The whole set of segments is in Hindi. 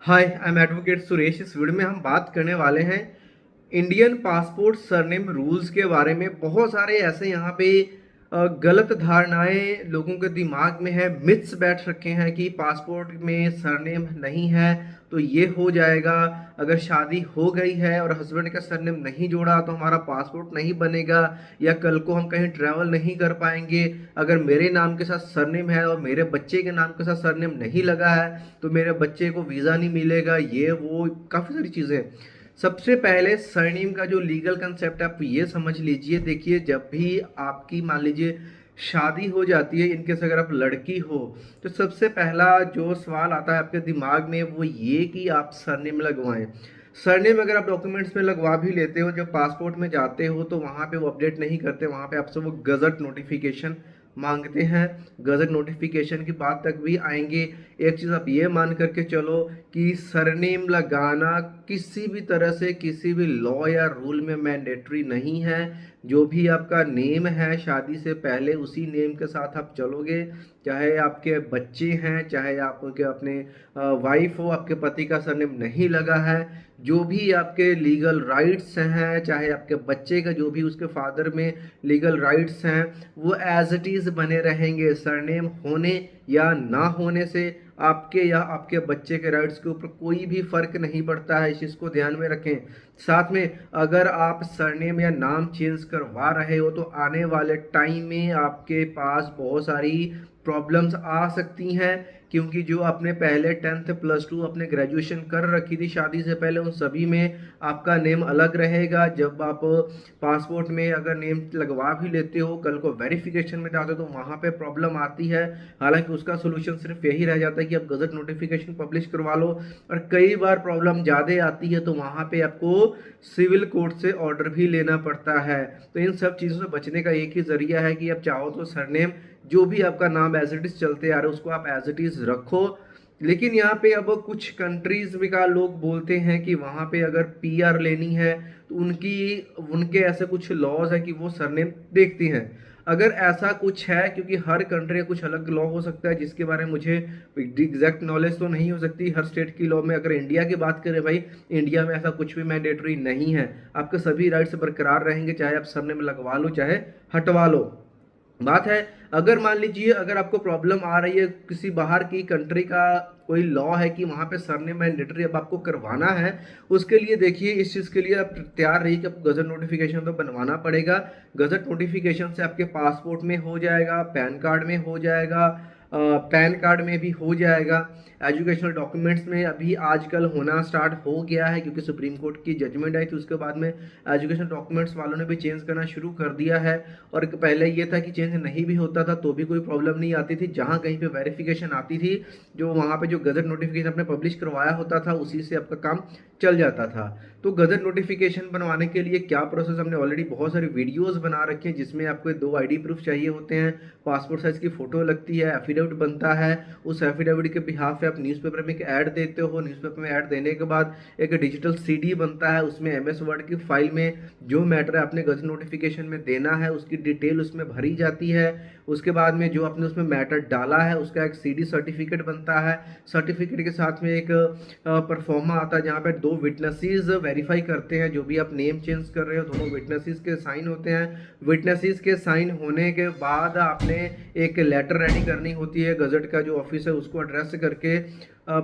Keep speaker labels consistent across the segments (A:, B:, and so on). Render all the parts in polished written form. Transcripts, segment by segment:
A: Hi, I am advocate Suresh. इस वीडियो में हम बात करने वाले हैं इंडियन पासपोर्ट सरनेम रूल्स के बारे में। बहुत सारे ऐसे यहाँ पे गलत धारणाएं लोगों के दिमाग में है, मिथ्स बैठ रखे हैं कि पासपोर्ट में सरनेम नहीं है तो ये हो जाएगा। अगर शादी हो गई है और हस्बैंड का सरनेम नहीं जोड़ा तो हमारा पासपोर्ट नहीं बनेगा, या कल को हम कहीं ट्रैवल नहीं कर पाएंगे। अगर मेरे नाम के साथ सरनेम है और मेरे बच्चे के नाम के साथ सरनेम नहीं लगा है तो मेरे बच्चे को वीज़ा नहीं मिलेगा। ये वो काफ़ी सारी चीज़ें। सबसे पहले सरनेम का जो लीगल कंसेप्ट है आप ये समझ लीजिए। देखिए, जब भी आपकी मान लीजिए शादी हो जाती है, इनकेस अगर आप लड़की हो, तो सबसे पहला जो सवाल आता है आपके दिमाग में वो ये कि आप सरनेम लगवाएं। सरनेम अगर आप डॉक्यूमेंट्स में लगवा भी लेते हो, जब पासपोर्ट में जाते हो तो वहाँ पे वो अपडेट नहीं करते, वहाँ पे आपसे वो गजट नोटिफिकेशन मांगते हैं। गजट नोटिफिकेशन की बात तक भी आएंगे। एक चीज़ आप ये मान करके चलो कि सरनेम लगाना किसी भी तरह से किसी भी लॉ या रूल में मैंडेटरी नहीं है। जो भी आपका नेम है शादी से पहले उसी नेम के साथ आप चलोगे। चाहे आपके बच्चे हैं, चाहे आपके अपने वाइफ हो, आपके पति का सरनेम नहीं लगा है, जो भी आपके लीगल राइट्स हैं, चाहे आपके बच्चे का जो भी उसके फादर में लीगल राइट्स हैं, वो एज इट इज़ बने रहेंगे। सरनेम होने या ना होने से आपके या आपके बच्चे के राइट्स के ऊपर कोई भी फर्क नहीं पड़ता है। इस चीज़ को ध्यान में रखें। साथ में अगर आप सरनेम या नाम चेंज करवा रहे हो तो आने वाले टाइम में आपके पास बहुत सारी प्रॉब्लम्स आ सकती हैं, क्योंकि जो आपने पहले 10th प्लस 2 अपने ग्रेजुएशन कर रखी थी शादी से पहले, उन सभी में आपका नेम अलग रहेगा। जब आप पासपोर्ट में अगर नेम लगवा भी लेते हो, कल को वेरिफिकेशन में जाते हो तो वहाँ पे प्रॉब्लम आती है। हालांकि उसका सोल्यूशन सिर्फ यही रह जाता है कि आप गजट नोटिफिकेशन पब्लिश करवा लो। और कई बार प्रॉब्लम ज़्यादा आती है तो वहाँ पे आपको सिविल कोर्ट से ऑर्डर भी लेना पड़ता है। तो इन सब चीज़ों से बचने का एक ही जरिया है कि आप चाहो तो सरनेम जो भी आपका नाम एज इट इज़ चलते आ रहे हो उसको आप एज इट इज़ रखो। लेकिन यहाँ पे अब कुछ कंट्रीज में का लोग बोलते हैं कि वहाँ पे अगर पीआर लेनी है तो उनके ऐसे कुछ लॉज है कि वो सरनेम देखती हैं। अगर ऐसा कुछ है, क्योंकि हर कंट्री का कुछ अलग लॉ हो सकता है जिसके बारे में मुझे एग्जैक्ट नॉलेज तो नहीं हो सकती हर स्टेट की लॉ में। अगर इंडिया की बात करें भाई, इंडिया में ऐसा कुछ भी मैंडेटरी नहीं है। आपके सभी राइट्स बरकरार रहेंगे, चाहे आप सरनेम लगवा लो चाहे हटवा लो। बात है, अगर मान लीजिए अगर आपको प्रॉब्लम आ रही है, किसी बाहर की कंट्री का कोई लॉ है कि वहाँ पे सरनेम मैंडेटरी अब आपको करवाना है, उसके लिए देखिए इस चीज़ के लिए आप तैयार रहिए कि आपको गजट नोटिफिकेशन तो बनवाना पड़ेगा। गजट नोटिफिकेशन से आपके पासपोर्ट में हो जाएगा, पैन कार्ड में हो जाएगा, पैन कार्ड में भी हो जाएगा, एजुकेशनल डॉक्यूमेंट्स में अभी आजकल होना स्टार्ट हो गया है क्योंकि सुप्रीम कोर्ट की जजमेंट आई थी। उसके बाद में एजुकेशन डॉक्यूमेंट्स वालों ने भी चेंज करना शुरू कर दिया है। और पहले ये था कि चेंज नहीं भी होता था तो भी कोई प्रॉब्लम नहीं आती थी, जहाँ कहीं पे वेरिफिकेशन आती थी जो वहाँ पे जो गजट नोटिफिकेशन आपने पब्लिश करवाया होता था उसी से आपका काम चल जाता था। तो गजट नोटिफिकेशन बनवाने के लिए क्या प्रोसेस, हमने ऑलरेडी बहुत सारी वीडियोस बना रखी हैं जिसमें आपको 2 आईडी प्रूफ चाहिए होते हैं, पासपोर्ट साइज की फोटो लगती है, एफिडेविट बनता है। उस एफिडेविट के बिहाफ पे आप न्यूज़पेपर में एक ऐड देते हो, न्यूज़पेपर में ऐड देने के बाद एक डिजिटल सीडी बनता है, उसमें एमएस वर्ड की फाइल में जो मैटर आपने गजट नोटिफिकेशन में देना है उसकी डिटेल उसमें भरी जाती है। उसके बाद में जो आपने उसमें मैटर डाला है उसका एक सीडी सर्टिफिकेट बनता है। सर्टिफिकेट के साथ में एक परफॉर्मा आता है जहाँ पे 2 विटनेसेस वेरीफाई करते हैं। जो भी आप नेम चेंज कर रहे हो दोनों विटनेसेस के साइन होते हैं। विटनेसेस के साइन होने के बाद आपने एक लेटर रेडी करनी होती है, गजट का जो ऑफिस है उसको एड्रेस करके,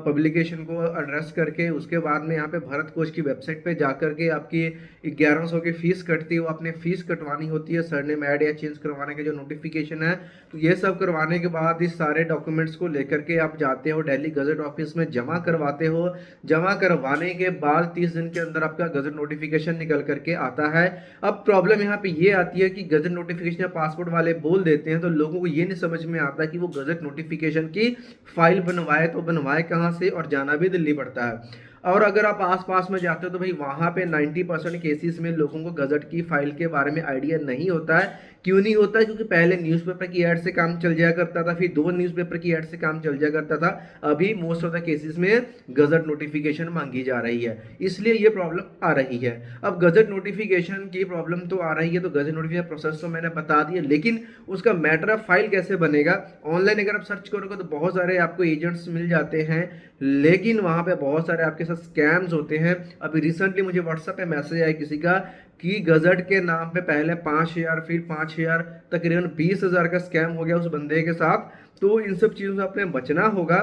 A: पब्लिकेशन को एड्रेस करके। उसके बाद में यहाँ पे भारत कोश की वेबसाइट पे जा कर के आपकी 1100 की फ़ीस कटती है, वो आपने फ़ीस कटवानी होती है सरनेम ऐड या चेंज करवाने के जो नोटिफिकेशन है। तो ये सब करवाने के बाद इस सारे डॉक्यूमेंट्स को लेकर के आप जाते हो दिल्ली गजट ऑफिस में, जमा करवाते हो। जमा करवाने के बाद 30 दिन के अंदर आपका गजट नोटिफिकेशन निकल करके आता है। अब प्रॉब्लम यहाँ पे ये आती है कि गजट नोटिफिकेशन पासपोर्ट वाले बोल देते हैं तो लोगों को ये नहीं समझ में आता कि वो गजट नोटिफिकेशन की फाइल बनवाए तो बनवाए कहाँ से, और जाना भी दिल्ली पड़ता है। और अगर आप आस-पास में जाते हो तो भाई वहाँ पे 90% केसेस में लोगों को गज़ट की फ़ाइल के बारे में आइडिया नहीं होता है। क्यों नहीं होता है? क्योंकि पहले न्यूज़पेपर की ऐड से काम चल जाया करता था, फिर 2 न्यूज़पेपर की ऐड से काम चल जाया करता था। अभी मोस्ट ऑफ द केसेस में गज़ट नोटिफ़िकेशन माँगी जा रही है, इसलिए ये प्रॉब्लम आ रही है। अब गज़ट नोटिफ़िकेशन की प्रॉब्लम तो आ रही है, तो गज़ट नोटिफ़िकेशन प्रोसेस तो मैंने बता दिया, लेकिन उसका मैटर ऑफ फ़ाइल कैसे बनेगा? ऑनलाइन अगर आप सर्च करोगे तो बहुत सारे आपको एजेंट्स मिल जाते हैं, लेकिन वहाँ पे बहुत सारे आपके साथ स्कैम्स होते हैं। अभी रिसेंटली मुझे व्हाट्सएप पे मैसेज आया किसी का कि गज़ट के नाम पे पहले 5,000 फिर 5,000 तकरीबन 20,000 का स्कैम हो गया उस बंदे के साथ। तो इन सब चीज़ों से आपने बचना होगा।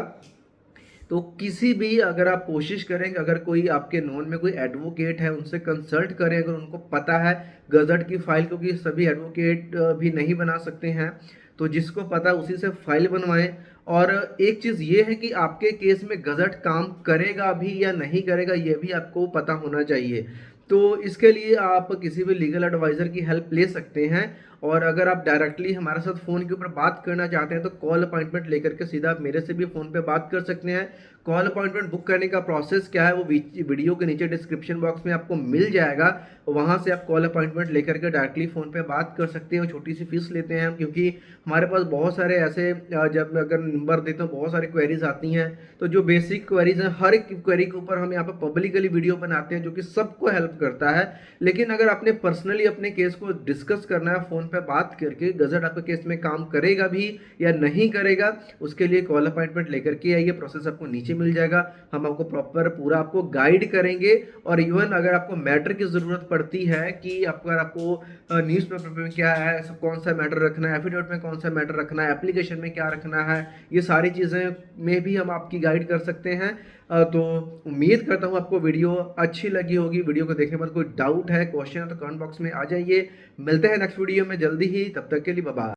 A: तो किसी भी अगर आप कोशिश करें कि अगर कोई आपके नोन में कोई एडवोकेट है उनसे कंसल्ट करें, अगर उनको पता है गज़ट की फ़ाइल, क्योंकि सभी एडवोकेट भी नहीं बना सकते हैं, तो जिसको पता है उसी से फ़ाइल बनवाएं। और एक चीज़ ये है कि आपके केस में गज़ट काम करेगा भी या नहीं करेगा, ये भी आपको पता होना चाहिए। तो इसके लिए आप किसी भी लीगल एडवाइज़र की हेल्प ले सकते हैं। और अगर आप डायरेक्टली हमारे साथ फ़ोन के ऊपर बात करना चाहते हैं तो कॉल अपॉइंटमेंट लेकर के सीधा आप मेरे से भी फ़ोन पे बात कर सकते हैं। कॉल अपॉइंटमेंट बुक करने का प्रोसेस क्या है वो वीडियो के नीचे डिस्क्रिप्शन बॉक्स में आपको मिल जाएगा। वहाँ से आप कॉल अपॉइंटमेंट लेकर के डायरेक्टली फ़ोन पे बात कर सकते हो। छोटी सी फीस लेते हैं हम, क्योंकि हमारे पास बहुत सारे ऐसे जब मैं अगर नंबर देता हूँ बहुत सारी क्वेरीज आती हैं। तो जो बेसिक क्वेरीज हैं हर एक क्वेरी के ऊपर हम यहाँ पे पब्लिकली वीडियो बनाते हैं जो कि सबको हेल्प करता है। लेकिन अगर आपने पर्सनली अपने केस को डिस्कस करना है फ़ोन पे बात करके, गज़ट आपके केस में काम करेगा भी या नहीं करेगा, उसके लिए कॉल अपॉइंटमेंट लेकर के आइए। प्रोसेस आपको नीचे मिल जाएगा, हम आपको प्रॉपर पूरा आपको गाइड करेंगे। और इवन अगर आपको मैटर की ज़रूरत पड़ती है कि आपको न्यूज़पेपर में क्या है, कौन सा मैटर रखना है, एफिडेविट में कौन सा मैटर रखना है, एप्लीकेशन में क्या रखना है, ये सारी चीज़ें में भी हम आपकी गाइड कर सकते हैं। तो उम्मीद करता हूँ आपको वीडियो अच्छी लगी होगी। वीडियो को देखने के बाद कोई डाउट है, क्वेश्चन है तो कमेंट बॉक्स में आ जाइए। मिलते हैं नेक्स्ट वीडियो में जल्दी ही, तब तक के लिए बाय बाय।